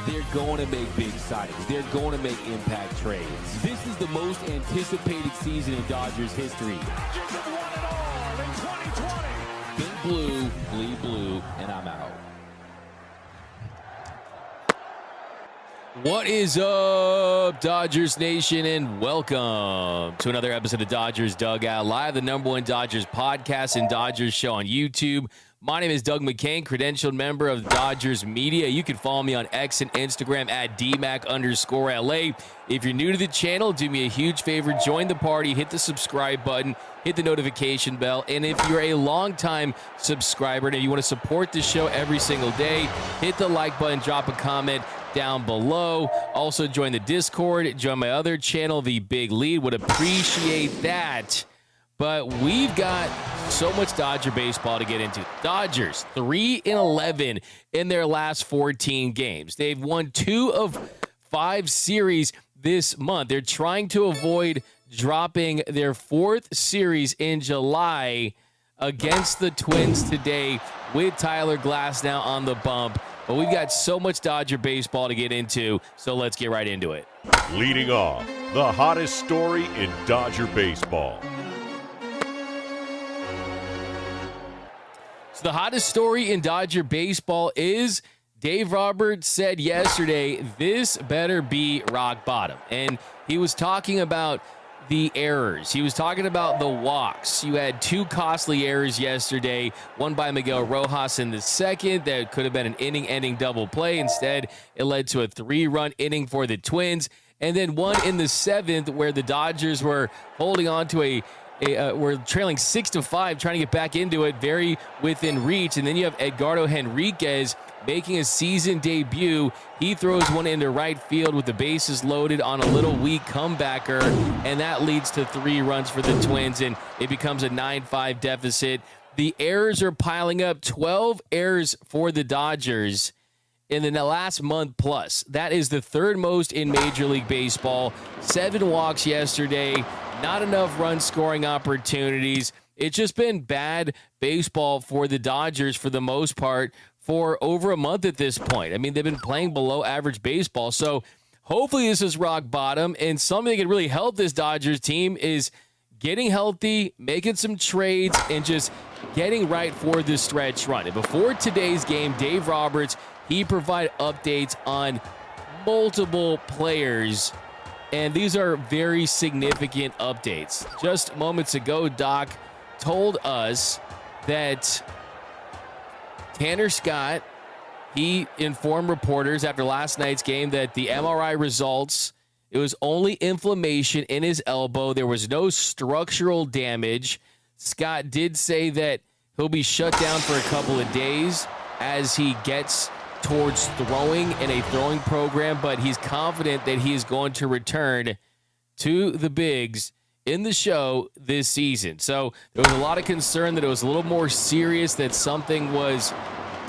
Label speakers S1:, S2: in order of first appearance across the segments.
S1: they're going to make big signings. They're going to make impact trades. This is the most anticipated season in Dodgers history.
S2: Dodgers have won it all in 2020.
S1: Think blue, bleed blue, and I'm out. What is up, Dodgers Nation, and welcome to another episode of Dodgers Dugout Live, the _1 Dodgers podcast and Dodgers show on YouTube. My name is Doug McCain, credentialed member of Dodgers Media. You can follow me on X and Instagram at DMAC_LA. If you're new to the channel, do me a huge favor, join the party, hit the subscribe button, hit the notification bell, and if you're a longtime subscriber and you want to support the show every single day, hit the like button, drop a comment down below. Also join the Discord, join my other channel, The Big Lead. Would appreciate that. But we've got so much Dodger baseball to get into. Dodgers 3-11 in their last 14 games. They've won 2 of 5 series this month. They're trying to avoid dropping their 4th series in July against the Twins today with Tyler Glasnow on the bump. But we've got so much Dodger baseball to get into, so let's get right into it.
S3: Leading off, the hottest story in Dodger baseball.
S1: So the hottest story in Dodger baseball is Dave Roberts said yesterday, this better be rock bottom. And he was talking about the errors. He was talking about the walks. You had 2 costly errors yesterday, one by Miguel Rojas in the second that could have been an inning-ending double play. Instead, it led to a 3-run inning for the Twins. And then one in the 7th where the Dodgers were holding on to we're trailing 6-5, trying to get back into it, very within reach. And then you have Edgardo Henriquez making a season debut. He throws one into right field with the bases loaded on a little weak comebacker, and that leads to 3 runs for the Twins, and it becomes a 9-5 deficit. The errors are piling up, 12 errors for the Dodgers in the last month plus. That is the 3rd most in Major League Baseball. 7 walks yesterday, not enough run scoring opportunities. It's just been bad baseball for the Dodgers for the most part for over a month at this point. I mean, they've been playing below average baseball. So hopefully this is rock bottom, and something that can really help this Dodgers team is getting healthy, making some trades, and just getting right for the stretch run. And before today's game, Dave Roberts, he provided updates on multiple players, and these are very significant updates. Just moments ago, Doc told us that Tanner Scott, he informed reporters after last night's game that the MRI results, it was only inflammation in his elbow. There was no structural damage. Scott did say that he'll be shut down for a couple of days as he gets towards throwing in a throwing program, but he's confident that he is going to return to the bigs in the show this season. So there was a lot of concern that it was a little more serious, that something was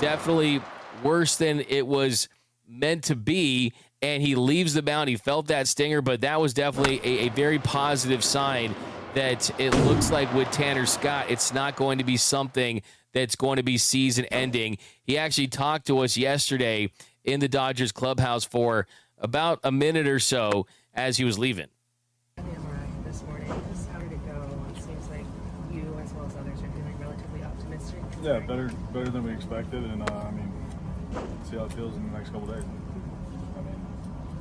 S1: definitely worse than it was meant to be, and he leaves the mound. He felt that stinger, but that was definitely a very positive sign that it looks like with Tanner Scott, it's not going to be something that's going to be season ending. He actually talked to us yesterday in the Dodgers clubhouse for about a minute or so as he was leaving.
S4: This morning, how did it go? It seems like you, as well as others, are feeling relatively optimistic.
S5: Yeah, better than we expected, and I mean, see how it feels in the next couple days. I mean,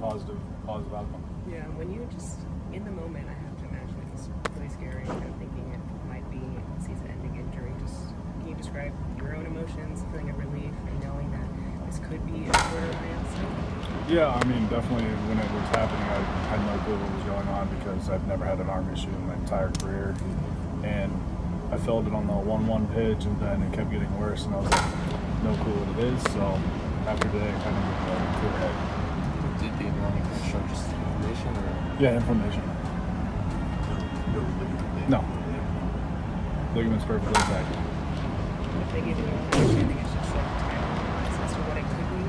S5: positive outcome.
S4: Yeah, when you just in the moment, I have to imagine it's really scary. Kind of thinking it might be a season-ending injury. Just can you describe your own emotions, feeling of relief, and knowing that this could be a shorter advance?
S5: Yeah, I mean, definitely when it was happening, I had no clue what was going on because I've never had an arm issue in my entire career. And I felt it on the 1-1 pitch, and then it kept getting worse, and I was like, no clue what it is. So after today, I kind of get a clear head.
S6: Did the MRI show just inflammation? Or?
S5: Yeah, inflammation. No. Ligament's perfectly intact.
S4: If they give you an understanding, it's just like time as to what it could be.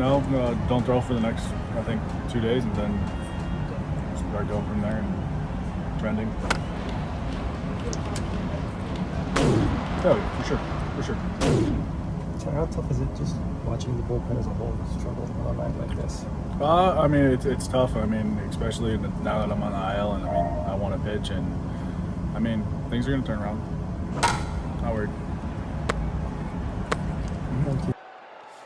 S5: No, don't throw for the next, I think, 2 days, and then start going from there and trending. Oh, for sure.
S7: So how tough is it just watching the bullpen as a whole struggle? I
S6: time like this?
S5: I mean, it's tough. I mean, especially now that I'm on the IL and I mean, I want to pitch, and I mean, things are going to turn around. Not worried.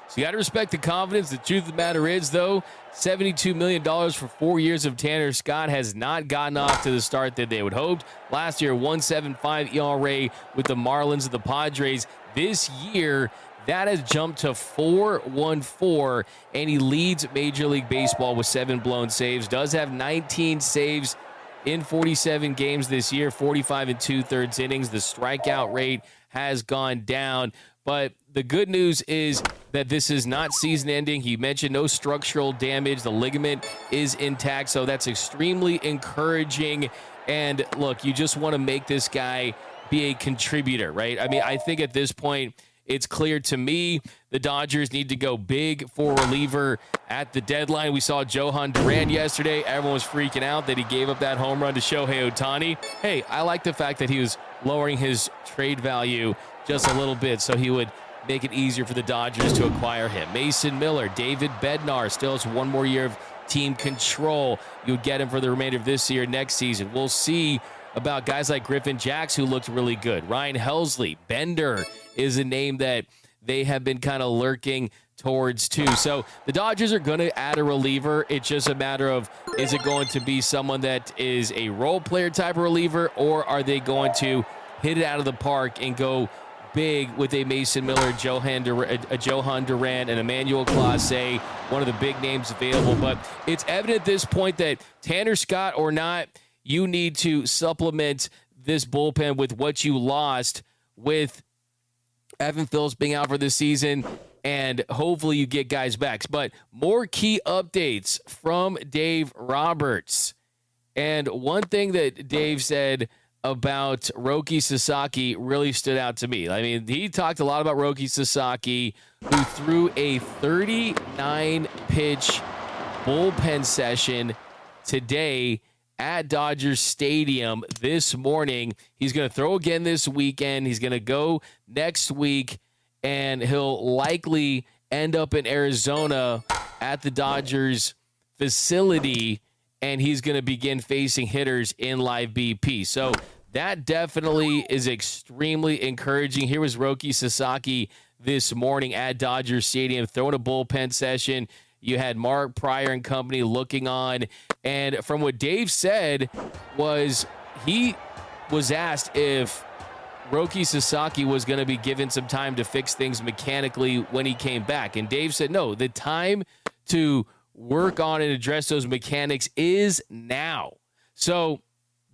S1: So you got to respect the confidence. The truth of the matter is, though, $72 million for 4 years of Tanner Scott has not gotten off to the start that they would hoped. Last year, 1.75 ERA with the Marlins of the Padres. This year, that has jumped to 4.14, and he leads Major League Baseball with 7 blown saves. Does have 19 saves in 47 games this year, 45 2/3 innings. The strikeout rate has gone down, but the good news is that this is not season ending. He mentioned no structural damage. The ligament is intact, so that's extremely encouraging. And look, you just want to make this guy be a contributor, right? I mean, I think at this point, it's clear to me the Dodgers need to go big for reliever at the deadline. We saw Johan Duran yesterday. Everyone was freaking out that he gave up that home run to Shohei Ohtani. Hey, I like the fact that he was lowering his trade value just a little bit so he would make it easier for the Dodgers to acquire him. Mason Miller, David Bednar still has 1 more year of team control. You would get him for the remainder of this year, next season. We'll see about guys like Griffin Jax, who looked really good. Ryan Helsley, Bender is a name that they have been kind of lurking towards too. So the Dodgers are going to add a reliever. It's just a matter of, is it going to be someone that is a role player type of reliever, or are they going to hit it out of the park and go big with a Mason Miller, Johan Duran, and Emmanuel Clase, one of the big names available. But it's evident at this point that Tanner Scott or not, you need to supplement this bullpen with what you lost with Evan Phillips being out for the season, and hopefully you get guys back. But more key updates from Dave Roberts. And one thing that Dave said about Roki Sasaki really stood out to me. I mean, he talked a lot about Roki Sasaki, who threw a 39-pitch bullpen session today at Dodger Stadium this morning. He's going to throw again this weekend. He's going to go next week, and he'll likely end up in Arizona at the Dodgers facility, and he's going to begin facing hitters in live BP. So that definitely is extremely encouraging. Here was Roki Sasaki this morning at Dodger Stadium throwing a bullpen session. You had Mark Pryor and company looking on. And from what Dave said was he was asked if Roki Sasaki was going to be given some time to fix things mechanically when he came back. And Dave said, no, the time to work on and address those mechanics is now. So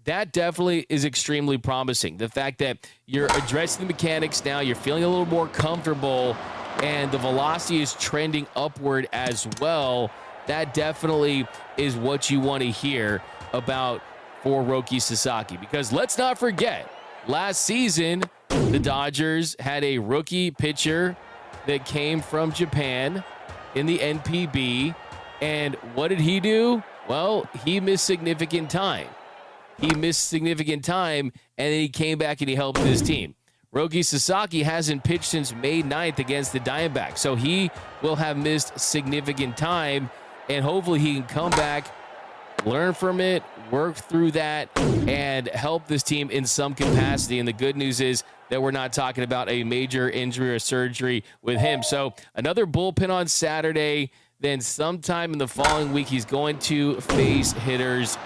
S1: that definitely is extremely promising. The fact that you're addressing the mechanics now, you're feeling a little more comfortable, and the velocity is trending upward as well. That definitely is what you want to hear about for Roki Sasaki. Because let's not forget, last season, the Dodgers had a rookie pitcher that came from Japan in the NPB. And what did he do? Well, he missed significant time. And then he came back and he helped his team. Roki Sasaki hasn't pitched since May 9th against the Diamondbacks, so he will have missed significant time, and hopefully he can come back, learn from it, work through that, and help this team in some capacity. And the good news is that we're not talking about a major injury or surgery with him. So another bullpen on Saturday. Then sometime in the following week, he's going to face hitters.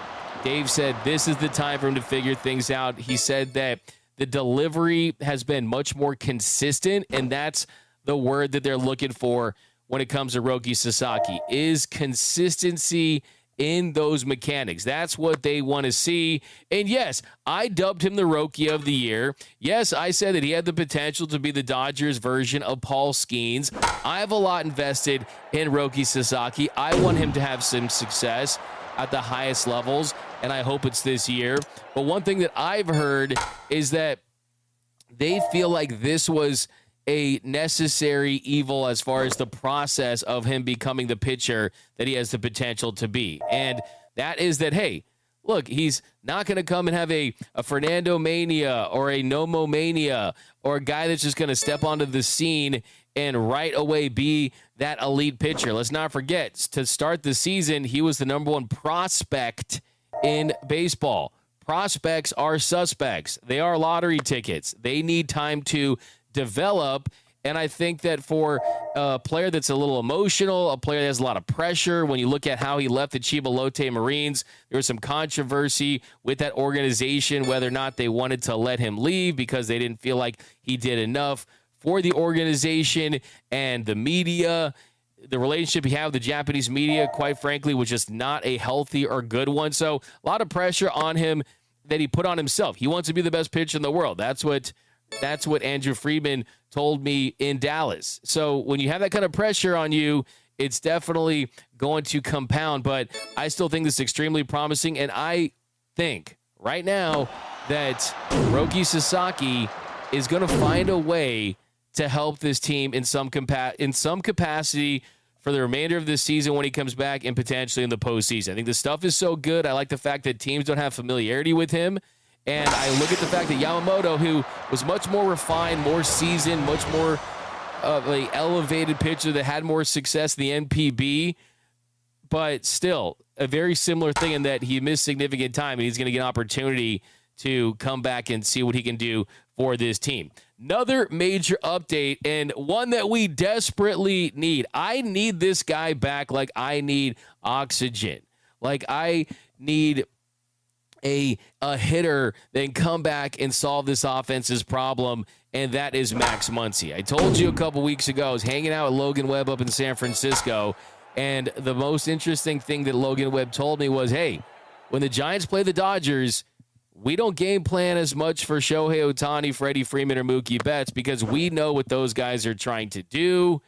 S1: Dave said this is the time for him to figure things out. He said that the delivery has been much more consistent, and that's the word that they're looking for when it comes to Roki Sasaki, is consistency in those mechanics. That's what they want to see. And yes, I dubbed him the Roki of the year. Yes, I said that he had the potential to be the Dodgers version of Paul Skeens. I have a lot invested in Roki Sasaki. I want him to have some success at the highest levels, and I hope it's this year. But one thing that I've heard is that they feel like this was a necessary evil as far as the process of him becoming the pitcher that he has the potential to be. And that is that, hey, look, he's not going to come and have a Fernando Mania or a Nomo Mania or a guy that's just going to step onto the scene and right away be that elite pitcher. Let's not forget, to start the season, he was the number one prospect in baseball. Prospects are suspects. They are lottery tickets. They need time to develop. And I think that for a player that's a little emotional, a player that has a lot of pressure, when you look at how he left the Chibalote Marines, there was some controversy with that organization, whether or not they wanted to let him leave because they didn't feel like he did enough for the organization and the media. The relationship he had with the Japanese media, quite frankly, was just not a healthy or good one. So a lot of pressure on him that he put on himself. He wants to be the best pitcher in the world. That's what Andrew Friedman told me in Dallas. So when you have that kind of pressure on you, it's definitely going to compound. But I still think this is extremely promising. And I think right now that Roki Sasaki is going to find a way to help this team in some capacity for the remainder of this season when he comes back and potentially in the postseason. I think the stuff is so good. I like the fact that teams don't have familiarity with him. And I look at the fact that Yamamoto, who was much more refined, more seasoned, much more of an elevated pitcher that had more success in the NPB, but still a very similar thing in that he missed significant time and he's going to get an opportunity to come back and see what he can do for this team. Another major update, and one that we desperately need. I need this guy back like I need oxygen. Like I need a hitter that can come back and solve this offense's problem, and that is Max Muncy. I told you a couple weeks ago I was hanging out with Logan Webb up in San Francisco, and the most interesting thing that Logan Webb told me was, hey, when the Giants play the Dodgers, we don't game plan as much for Shohei Ohtani, Freddie Freeman, or Mookie Betts because we know what those guys are trying to do.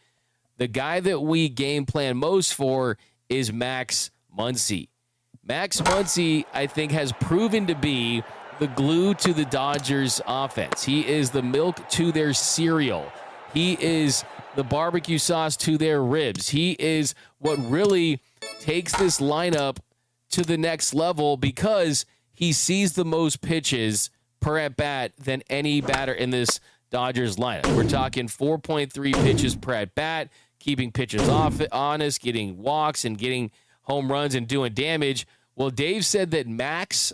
S1: The guy that we game plan most for is Max Muncy. Max Muncy, I think, has proven to be the glue to the Dodgers offense. He is the milk to their cereal. He is the barbecue sauce to their ribs. He is what really takes this lineup to the next level because he sees the most pitches per at-bat than any batter in this Dodgers lineup. We're talking 4.3 pitches per at-bat, keeping pitchers honest, getting walks, and getting home runs and doing damage. Well, Dave said that Max